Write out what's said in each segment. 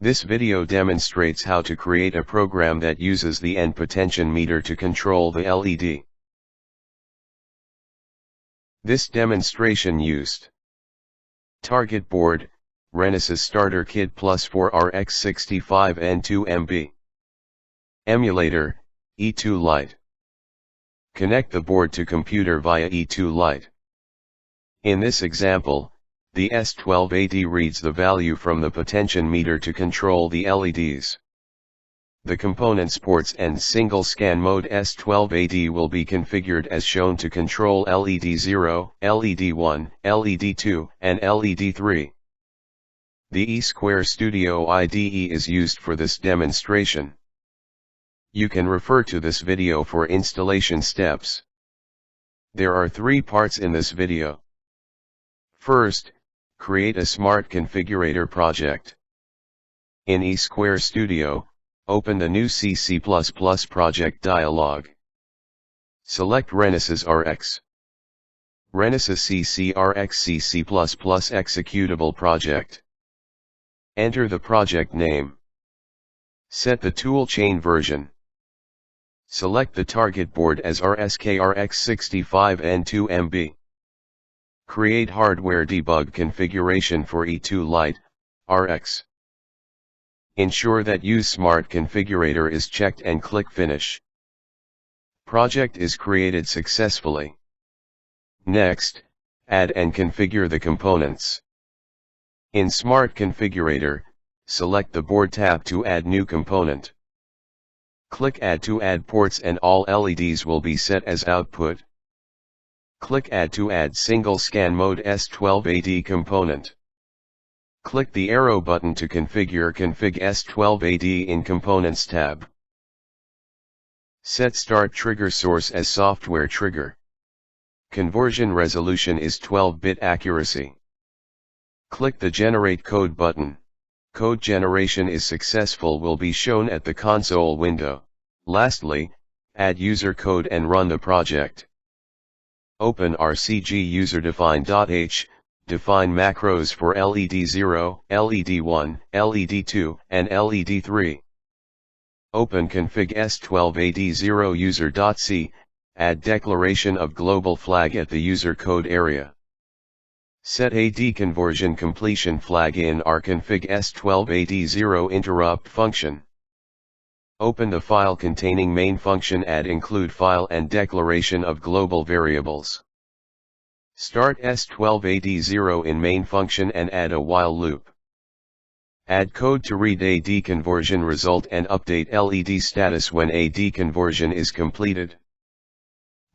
This video demonstrates how to create a program that uses the end potentiometer to control the LED. This demonstration used target board, Renesas Starter Kit Plus 4RX65 N2MB. Emulator, E2 Lite. Connect the board to computer via E2 Lite. In this example, the S12AD reads the value from the potentiometer to control the LEDs. The components ports and single scan mode S12AD will be configured as shown to control LED 0, LED 1, LED 2, and LED 3. The E-Square Studio IDE is used for this demonstration. You can refer to this video for installation steps. There are 3 parts in this video. First, create a Smart Configurator project. In E-Square Studio, open the new C++ project dialog. Select Renesas RX. Renesas CC/RX CC++ executable project. Enter the project name. Set the toolchain version. Select the target board as RSK-RX65 N2MB. Create hardware debug configuration for E2 Lite, RX. Ensure that Use Smart Configurator is checked and click Finish. Project is created successfully. Next, add and configure the components. In Smart Configurator, select the Board tab to add new component. Click Add to add ports and all LEDs will be set as output. Click Add to add single scan mode S12AD component. Click the arrow button to configure Config S12AD in Components tab. Set Start Trigger Source as Software Trigger. Conversion resolution is 12-bit accuracy. Click the Generate Code button. Code generation is successful will be shown at the console window. Lastly, add user code and run the project. Open RCG userdefine.h, define macros for LED 0, LED 1, LED 2, and LED 3. Open config S12AD0 user.c, add declaration of global flag at the user code area. Set a deconversion completion flag in our config S12AD0 interrupt function. Open the file containing main function add include file and declaration of global variables. Start S12AD0 in main function and add a while loop. Add code to read a deconversion result and update LED status when a deconversion is completed.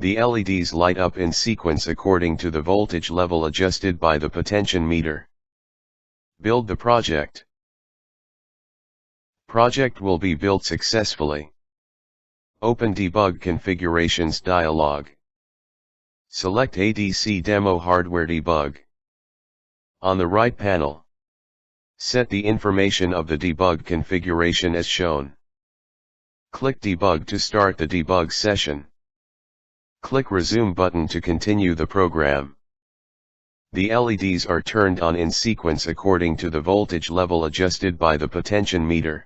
The LEDs light up in sequence according to the voltage level adjusted by the potentiometer. Build the project. Project will be built successfully. Open Debug Configurations dialog. Select ADC Demo Hardware Debug. On the right panel, set the information of the debug configuration as shown. Click Debug to start the debug session. Click Resume button to continue the program. The LEDs are turned on in sequence according to the voltage level adjusted by the potentiometer.